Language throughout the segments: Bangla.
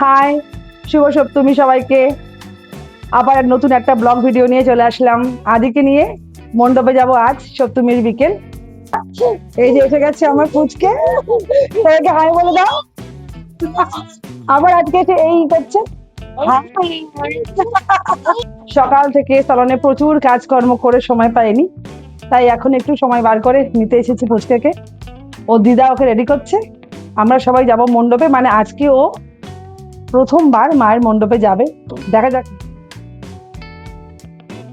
হাই, শুভ সপ্তমী সবাইকে। আবার নতুন একটা ব্লগ ভিডিও নিয়ে চলে আসলাম। আদিকে নিয়ে মণ্ডপে যাব আজ সপ্তমীর বিকেল। এই যে এসে গেছে আমার পুচকে, সবাইকে হাই বলে দাও। আবার আজকে এসে এই করছে। সকাল থেকে সালনে প্রচুর কাজকর্ম করে সময় পাইনি, তাই এখন একটু সময় বার করে নিতে এসেছি পুচকে। ও দিদা ওকে রেডি করছে। আমরা সবাই যাব মণ্ডপে, মানে আজকে ও প্রথমবার মায়ের মণ্ডপে যাবে। দেখা যাক।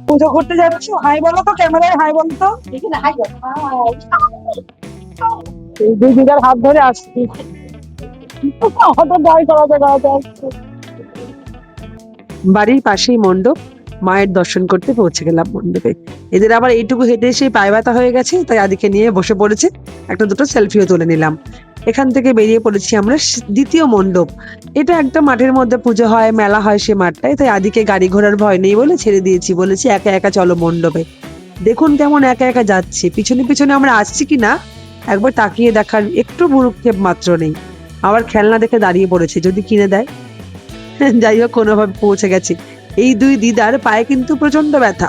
পুজো করতে যাচ্ছ, হাই বলো তো, ক্যামেরায় হাই বলো তো। এই দুই দিদার হাত ধরে আসছি। অত ভয় করাতে করাতে আসছে। বাড়ির পাশেই মণ্ডপ, মায়ের দর্শন করতে পৌঁছে গেলাম মণ্ডপে। এদের আবার এইটুকু হেঁটে এসে পায়ে ব্যথা হয়ে গেছে, তাই আদিকে নিয়ে বসে পড়েছে। একটা দুটো সেলফিও তুলে নিলাম। এখান থেকে বেরিয়ে পড়েছি আমরা দ্বিতীয় মণ্ডপ। এটা একটা মাঠের মধ্যে পুজো হয়, মেলা হয় সে মাঠটায়, তাই আদিকে গাড়ি ঘোড়ার ভয় নেই বলে ছেড়ে দিয়েছি, বলেছি একা একা চলো মণ্ডপে। দেখুন কেমন একা একা যাচ্ছে, পিছনে পিছনে আমরা আসছি কি না একবার তাকিয়ে দেখার একটু ভ্রুক্ষেপ মাত্র নেই। আবার খেলনা দেখে দাঁড়িয়ে পড়েছে, যদি কিনে দেয়। যাই হোক, কোনোভাবে পৌঁছে গেছি। এই দুই দিদার পায়ে কিন্তু প্রচন্ড ব্যথা।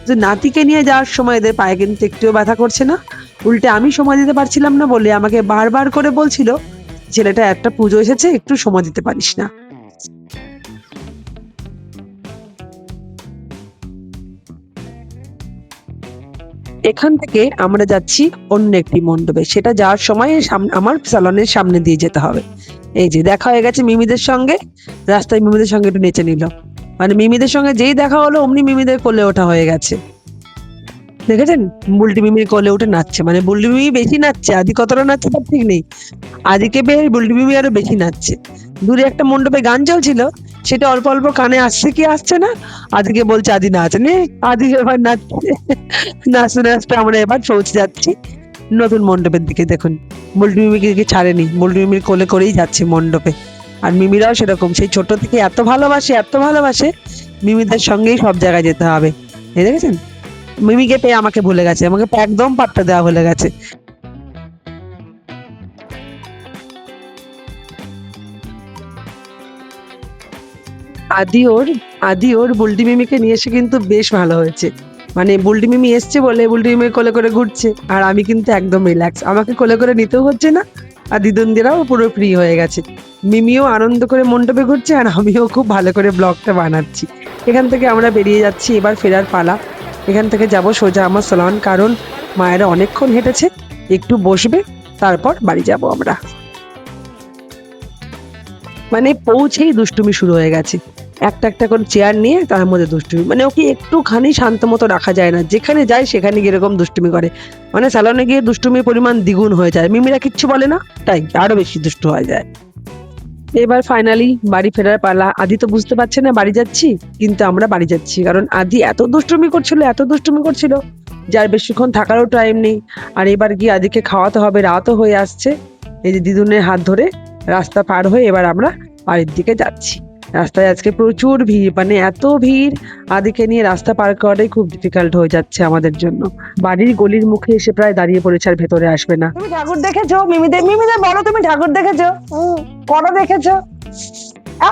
যে নাতিকে নিয়ে যাওয়ার সময় এদের পায়ে কিন্তু একটুও ব্যথা করছে না। উল্টে আমি সময় দিতে পারছিলাম না বলে আমাকে বারবার করে বলছিল, ছেলেটা একটা পুজো এসেছে, একটু সময় দিতে পারিস না। এখান থেকে আমরা যাচ্ছি অন্য একটি মণ্ডপে, সেটা যাওয়ার সময় আমার স্যালনের সামনে দিয়ে যেতে হবে। এই যে দেখা হয়ে গেছে মিমিদের সঙ্গে, রাস্তায় মিমিদের সঙ্গে একটু নেচে নিল। মানে মিমিদের সঙ্গে যেই দেখা হলো অমনি মিমিদের কোলে ওঠা হয়ে গেছে। দেখেছেন, বুলটি মিমির কোলে উঠে নাচছে। মানে বুলটি মিমি বেশি নাচছে, আদি কতটা নাচছে তার ঠিক নেই। আদিকে পেয়ে বুলটি মিমি আরো বেশি নাচছে। দূরে একটা মণ্ডপে গান চলছিল, সেটা অল্প অল্প কানে আসছে কি আসছে না। আদিকে বলছে আদি নাচ নে, আদি এবার নাচছে। নাচতে নাচতে আমরা এবার পৌঁছে যাচ্ছি নতুন মণ্ডপের দিকে। দেখুন বুলটি মিমিকে ছাড়েনি, বুলটি মিমির কোলে করেই যাচ্ছে মণ্ডপে। আর মিমিরাও সেরকম, সেই ছোট থেকে এত ভালোবাসে এত ভালোবাসে, মিমিদের সঙ্গেই সব জায়গায় যেতে হবে। এই দেখেছেন, মিমিকে পেয়ে আমাকে ভুলে গেছে, আমাকে একদম পাত্তা দেওয়া ভুলে গেছে। আদি ওর আদি ওর বুলটি মিমিকে নিয়ে এসে কিন্তু বেশ ভালো হয়েছে। মানে বুলটি মিমি এসছে বলে বুলটি মিমির কোলে করে ঘুরছে, আর আমি কিন্তু একদম রিল্যাক্স, আমাকে কোলে করে নিতেও হচ্ছে না। আর দিদুনদিরাও পুরো ফ্রি হয়ে গেছে। মিমিও আনন্দ করে মণ্ডপে ঘুরছে, আর আমিও খুব ভালো করে ব্লগটা বানাচ্ছি। এখান থেকে আমরা বেরিয়ে যাচ্ছি, এবার ফেরার পালা। এখান থেকে যাব সোজা আমার সালন, কারণ মায়েরা অনেকক্ষণ হেঁটেছে, একটু বসবে, তারপর বাড়ি যাব আমরা। মানে পৌঁছেই দুষ্টুমি শুরু হয়ে গেছে। একটা একটা করে চেয়ার নিয়ে তার মধ্যে দুষ্টুমি, মানে ওকে একটুখানি শান্ত মতো রাখা যায় না, যেখানে যায় সেখানে গিয়ে এরকম দুষ্টুমি করে। মানে স্যালনে গিয়ে দুষ্টুমির পরিমাণ দ্বিগুণ হয়ে যায়, মিমিরা কিচ্ছু বলে না, তাই আরো বেশি দুষ্টু হয়ে যায়। এবার ফাইনালি বাড়ি ফেরার পালা। আদি তো বুঝতে পারছে না বাড়ি যাচ্ছি, কিন্তু আমরা বাড়ি যাচ্ছি, কারণ আদি এত দুষ্টুমি করছিল এত দুষ্টুমি করছিল, যার বেশিক্ষণ থাকারও টাইম নেই। আর এবার গিয়ে আদিকে খাওয়াতে হবে, রাতও হয়ে আসছে। এই যে দিদুনের হাত ধরে রাস্তা পার হয়ে এবার আমরা বাড়ির দিকে যাচ্ছি। রাস্তায় আজকে প্রচুর ভিড়, মানে এত ভিড়, আদিকে নিয়ে রাস্তা পার করাটাই খুব ডিফিকাল্ট হয়ে যাচ্ছে আমাদের জন্য। বাড়ির গলির মুখে এসে প্রায় দাঁড়িয়ে পড়েছে, আর ভেতরে আসবে না। তুমি ঠাকুর দেখেছো? মিমিদের মিমিদের বলো, তুমি ঠাকুর দেখেছো? কটা দেখেছো?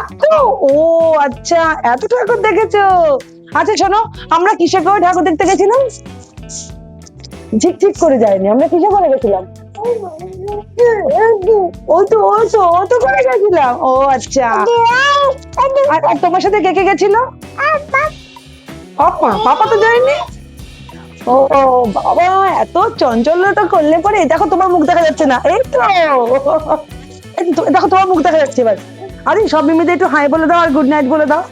এত? ও আচ্ছা, এত ঠাকুর দেখেছো। আচ্ছা শোনো, আমরা কিসে করে ঠাকুর দেখতে গেছিলাম? ঝিকঝিক করে যায়নি, আমরা কিসে করে গেছিলাম? ও তো করে গেছিলাম। ও আচ্ছা, আর তোমার সাথে কে কে গেছিল? পাপা পাপা তো যায়নি। ও বাবা, এত চঞ্চলতা করলে পরে। দেখো তোমার মুখ দেখা যাচ্ছে না, এই তো। দেখো তোমার মুখ দেখা যাচ্ছে এবার। আরে সব মিমিদের একটু হাই বলে দাও আর গুড নাইট বলে দাও।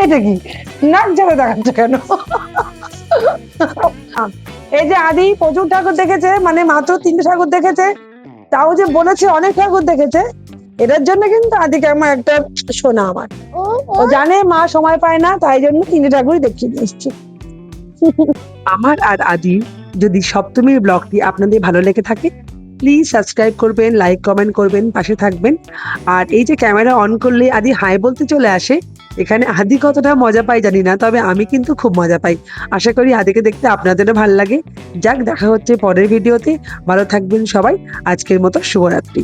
এটা কি নাক ঝাড়া দেখাচ্ছে কেন? এই যে আদি প্রচুর ঠাকুর দেখেছে, মানে মাত্র 3টে ঠাকুর দেখেছে, তাও যে বলেছে অনেক ঠাকুর দেখেছে। এটার জন্য কিন্তু আদিকে আমার একটা শোনা আমার, ও জানে মা সময় পায় না, তাই জন্য 3টে ঠাকুরই দেখিয়ে নিয়ে এসছি। আমার আর আদি যদি সপ্তমীর ব্লগটি আপনাদের ভালো লেগে থাকে, প্লিজ সাবস্ক্রাইব করবেন, লাইক কমেন্ট করবেন, পাশে থাকবেন। আর এই যে ক্যামেরা অন করলে আদি হাই বলতে চলে আসে, এখানে আদি কতটা মজা পাই জানি না, তবে আমি কিন্তু খুব মজা পাই। আশা করি আদিকে দেখতে আপনাদেরও ভালো লাগে। যাক, দেখা হচ্ছে পরের ভিডিওতে। ভালো থাকবেন সবাই। আজকের মতো শুভরাত্রি।